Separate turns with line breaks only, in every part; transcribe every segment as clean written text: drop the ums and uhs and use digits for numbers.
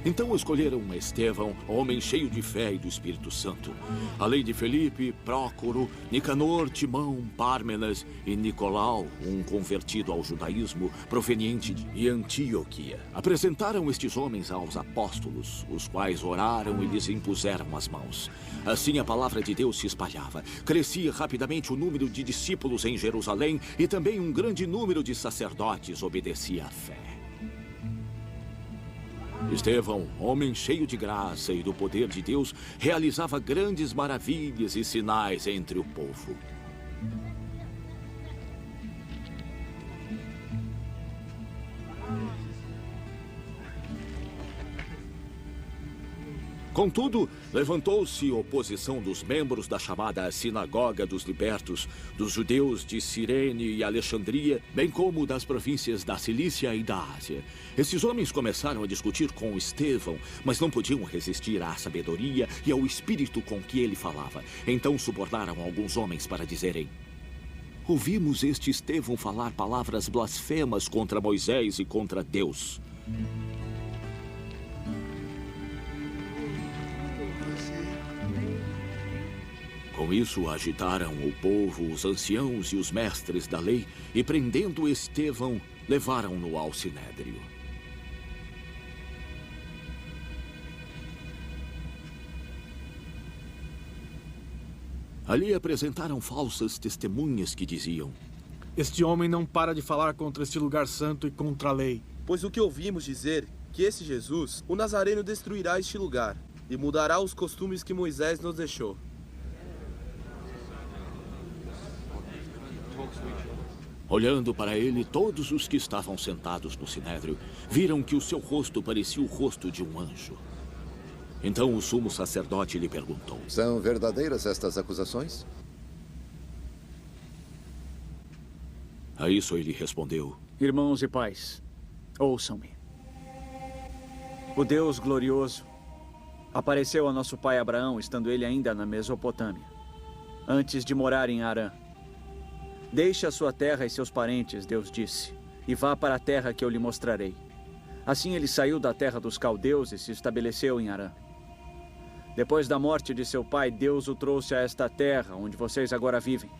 Então escolheram Estevão, homem cheio de fé e do Espírito Santo, além de Felipe, Prócoro, Nicanor, Timão, Pármenas e Nicolau, um convertido ao judaísmo proveniente de Antioquia. Apresentaram estes homens aos apóstolos, os quais oraram e lhes impuseram as mãos. Assim a palavra de Deus se espalhava. Crescia rapidamente o número de discípulos em Jerusalém e também um grande número de sacerdotes obedecia à fé. Estevão, homem cheio de graça e do poder de Deus, realizava grandes maravilhas e sinais entre o povo. Contudo, levantou-se oposição dos membros da chamada Sinagoga dos Libertos, dos judeus de Cirene e Alexandria, bem como das províncias da Cilícia e da Ásia. Esses homens começaram a discutir com Estevão, mas não podiam resistir à sabedoria e ao espírito com que ele falava. Então subornaram alguns homens para dizerem: ouvimos este Estevão falar palavras blasfemas contra Moisés e contra Deus. Com isso, agitaram o povo, os anciãos e os mestres da lei, e prendendo Estevão, levaram-no ao sinédrio. Ali apresentaram falsas testemunhas que diziam:
este homem não para de falar contra este lugar santo e contra a lei.
Pois o que ouvimos dizer, que esse Jesus, o Nazareno, destruirá este lugar e mudará os costumes que Moisés nos deixou.
Olhando para ele, todos os que estavam sentados no sinédrio viram que o seu rosto parecia o rosto de um anjo. Então o sumo sacerdote lhe perguntou:
são verdadeiras estas acusações?
A isso ele respondeu:
irmãos e pais, ouçam-me. O Deus glorioso apareceu a nosso pai Abraão, estando ele ainda na Mesopotâmia, antes de morar em Harã. Deixe a sua terra e seus parentes, Deus disse, e vá para a terra que eu lhe mostrarei. Assim ele saiu da terra dos caldeus e se estabeleceu em Harã. Depois da morte de seu pai, Deus o trouxe a esta terra, onde vocês agora vivem.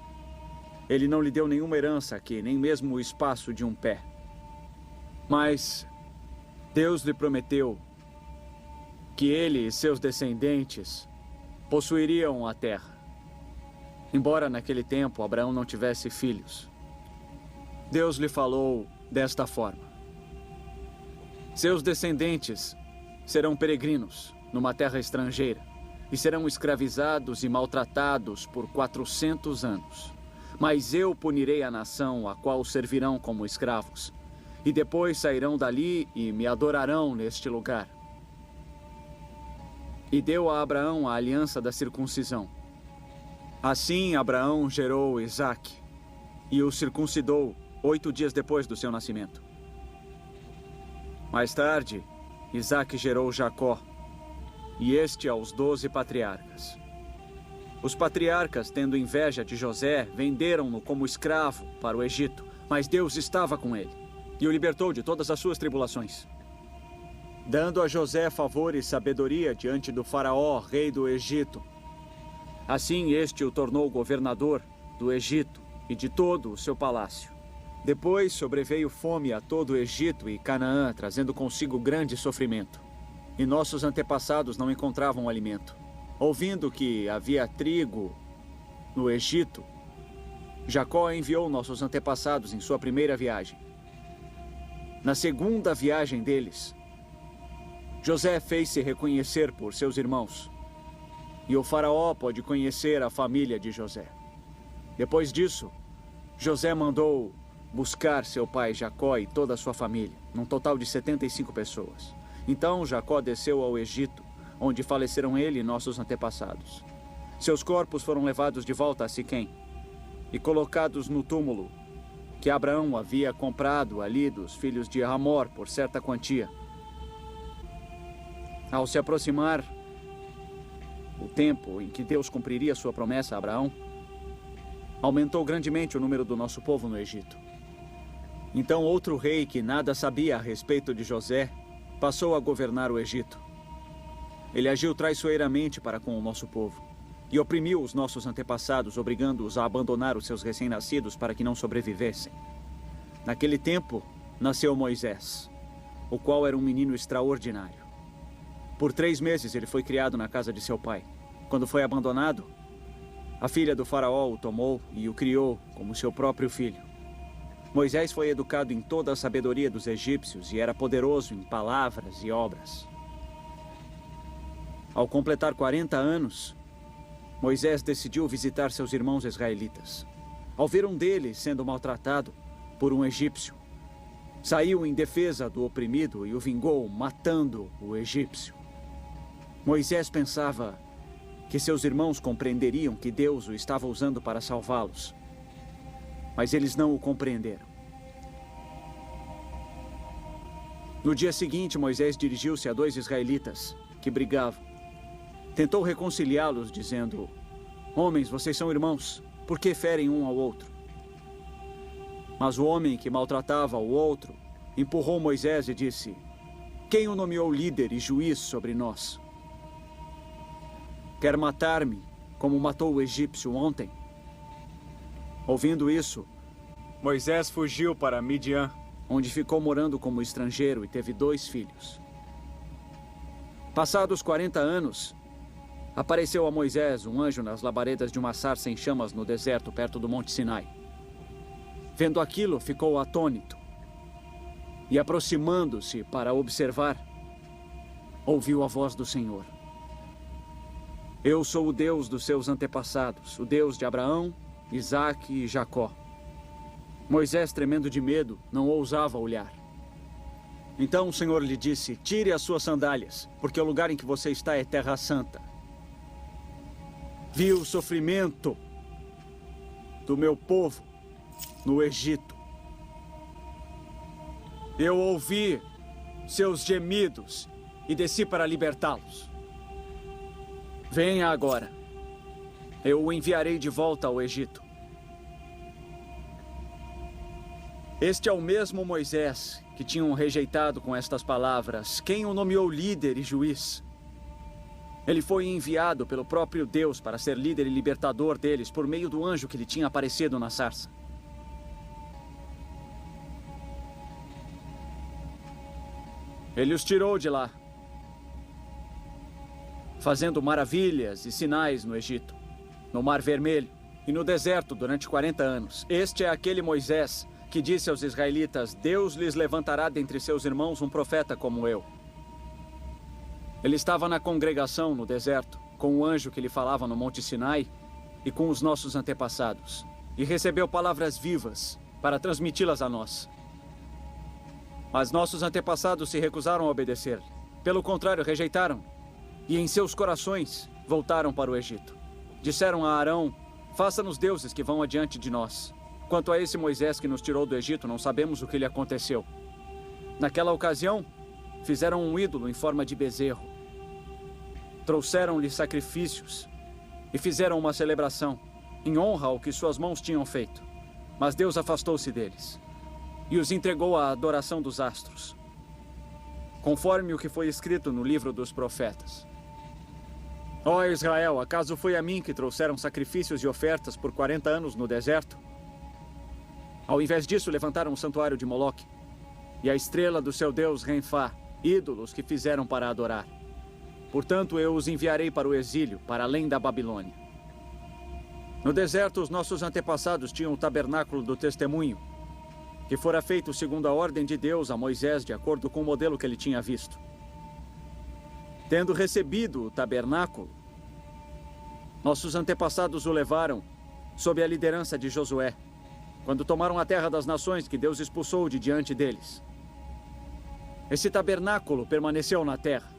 Ele não lhe deu nenhuma herança aqui, nem mesmo o espaço de um pé. Mas Deus lhe prometeu que ele e seus descendentes possuiriam a terra. Embora naquele tempo Abraão não tivesse filhos, Deus lhe falou desta forma: seus descendentes serão peregrinos numa terra estrangeira e serão escravizados e maltratados por 400 anos. Mas eu punirei a nação a qual servirão como escravos, e depois sairão dali e me adorarão neste lugar. E deu a Abraão a aliança da circuncisão. Assim Abraão gerou Isaque e o circuncidou 8 dias depois do seu nascimento. Mais tarde, Isaque gerou Jacó, e este aos 12 patriarcas. Os patriarcas, tendo inveja de José, venderam-no como escravo para o Egito, mas Deus estava com ele e o libertou de todas as suas tribulações, dando a José favor e sabedoria diante do faraó, rei do Egito. Assim este o tornou governador do Egito e de todo o seu palácio. Depois sobreveio fome a todo o Egito e Canaã, trazendo consigo grande sofrimento. E nossos antepassados não encontravam alimento. Ouvindo que havia trigo no Egito, Jacó enviou nossos antepassados em sua primeira viagem. Na segunda viagem deles, José fez-se reconhecer por seus irmãos, e o faraó pôde conhecer a família de José. Depois disso, José mandou buscar seu pai Jacó e toda a sua família, num total de 75 pessoas. Então Jacó desceu ao Egito, onde faleceram ele e nossos antepassados. Seus corpos foram levados de volta a Siquém e colocados no túmulo que Abraão havia comprado ali dos filhos de Hamor por certa quantia. Ao se aproximar o tempo em que Deus cumpriria sua promessa a Abraão, aumentou grandemente o número do nosso povo no Egito. Então outro rei que nada sabia a respeito de José passou a governar o Egito. Ele agiu traiçoeiramente para com o nosso povo e oprimiu os nossos antepassados, obrigando-os a abandonar os seus recém-nascidos para que não sobrevivessem. Naquele tempo, nasceu Moisés, o qual era um menino extraordinário. Por 3 meses ele foi criado na casa de seu pai. Quando foi abandonado, a filha do faraó o tomou e o criou como seu próprio filho. Moisés foi educado em toda a sabedoria dos egípcios e era poderoso em palavras e obras. Ao completar 40 anos, Moisés decidiu visitar seus irmãos israelitas. Ao ver um deles sendo maltratado por um egípcio, saiu em defesa do oprimido e o vingou, matando o egípcio. Moisés pensava que seus irmãos compreenderiam que Deus o estava usando para salvá-los. Mas eles não o compreenderam. No dia seguinte, Moisés dirigiu-se a 2 israelitas que brigavam. Tentou reconciliá-los, dizendo: "Homens, vocês são irmãos, por que ferem um ao outro?" Mas o homem que maltratava o outro empurrou Moisés e disse: "Quem o nomeou líder e juiz sobre nós? Quer matar-me, como matou o egípcio ontem?" Ouvindo isso,
Moisés fugiu para Midian,
onde ficou morando como estrangeiro e teve 2 filhos. Passados 40 anos, apareceu a Moisés um anjo nas labaredas de uma sarça em chamas no deserto, perto do Monte Sinai. Vendo aquilo, ficou atônito. E aproximando-se para observar, ouviu a voz do Senhor: "Eu sou o Deus dos seus antepassados, o Deus de Abraão, Isaque e Jacó." Moisés, tremendo de medo, não ousava olhar. Então o Senhor lhe disse: "Tire as suas sandálias, porque o lugar em que você está é terra santa. Vi o sofrimento do meu povo no Egito. Eu ouvi seus gemidos e desci para libertá-los. Venha agora. Eu o enviarei de volta ao Egito." Este é o mesmo Moisés que tinham rejeitado com estas palavras: "Quem o nomeou líder e juiz?" Ele foi enviado pelo próprio Deus para ser líder e libertador deles por meio do anjo que lhe tinha aparecido na sarça. Ele os tirou de lá, fazendo maravilhas e sinais no Egito, no Mar Vermelho e no deserto durante 40 anos. Este é aquele Moisés que disse aos israelitas: "Deus lhes levantará dentre seus irmãos um profeta como eu." Ele estava na congregação no deserto, com o anjo que lhe falava no Monte Sinai e com os nossos antepassados, e recebeu palavras vivas para transmiti-las a nós. Mas nossos antepassados se recusaram a obedecer. Pelo contrário, rejeitaram, e em seus corações voltaram para o Egito. Disseram a Arão: "Faça-nos deuses que vão adiante de nós. Quanto a esse Moisés que nos tirou do Egito, não sabemos o que lhe aconteceu." Naquela ocasião, fizeram um ídolo em forma de bezerro. Trouxeram-lhe sacrifícios e fizeram uma celebração em honra ao que suas mãos tinham feito. Mas Deus afastou-se deles e os entregou à adoração dos astros, conforme o que foi escrito no livro dos profetas: "Ó Israel, acaso foi a mim que trouxeram sacrifícios e ofertas por 40 anos no deserto? Ao invés disso, levantaram o santuário de Moloque e a estrela do seu deus Renfá, ídolos que fizeram para adorar. Portanto, eu os enviarei para o exílio, para além da Babilônia." No deserto, os nossos antepassados tinham o tabernáculo do testemunho, que fora feito segundo a ordem de Deus a Moisés, de acordo com o modelo que ele tinha visto. Tendo recebido o tabernáculo, nossos antepassados o levaram sob a liderança de Josué, quando tomaram a terra das nações que Deus expulsou de diante deles. Esse tabernáculo permaneceu na terra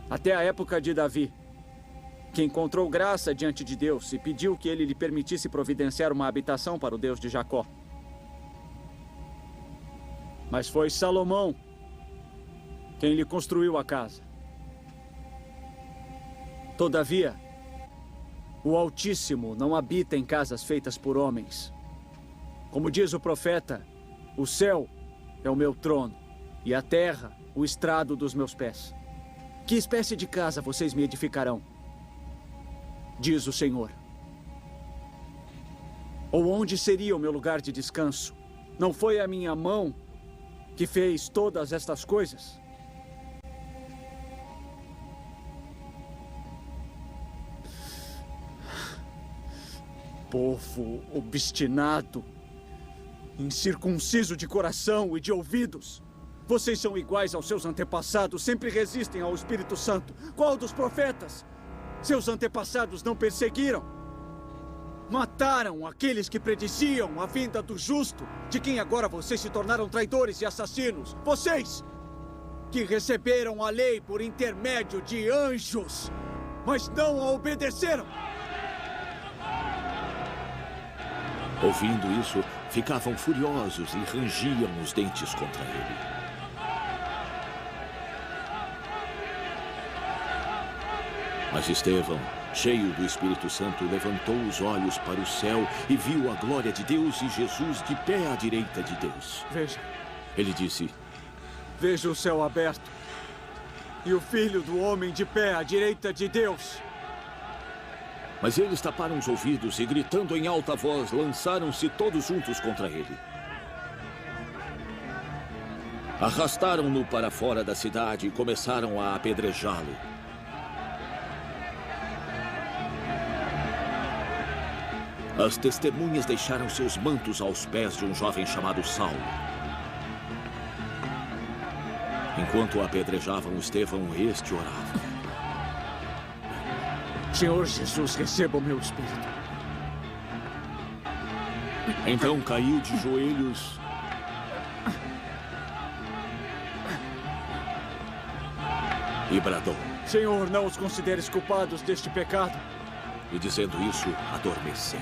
até a época de Davi, que encontrou graça diante de Deus e pediu que ele lhe permitisse providenciar uma habitação para o Deus de Jacó. Mas foi Salomão quem lhe construiu a casa. Todavia, o Altíssimo não habita em casas feitas por homens. Como diz o profeta: "O céu é o meu trono e a terra o estrado dos meus pés. Que espécie de casa vocês me edificarão? Diz o Senhor. Ou onde seria o meu lugar de descanso? Não foi a minha mão que fez todas estas coisas? Povo obstinado, incircunciso de coração e de ouvidos. Vocês são iguais aos seus antepassados, sempre resistem ao Espírito Santo. Qual dos profetas seus antepassados não perseguiram? Mataram aqueles que prediziam a vinda do justo, de quem agora vocês se tornaram traidores e assassinos. Vocês, que receberam a lei por intermédio de anjos, mas não a obedeceram.
Ouvindo isso, ficavam furiosos e rangiam os dentes contra ele. Mas Estevão, cheio do Espírito Santo, levantou os olhos para o céu e viu a glória de Deus e Jesus de pé à direita de Deus.
Veja.
Ele disse:
Veja o céu aberto e o Filho do Homem de pé à direita de Deus.
Mas eles taparam os ouvidos e, gritando em alta voz, lançaram-se todos juntos contra ele. Arrastaram-no para fora da cidade e começaram a apedrejá-lo. As testemunhas deixaram seus mantos aos pés de um jovem chamado Saulo. Enquanto apedrejavam Estevão, este orava:
Senhor Jesus, receba o meu espírito.
Então caiu de joelhos e bradou.
Senhor, não os consideres culpados deste pecado.
E dizendo isso, adormeceu.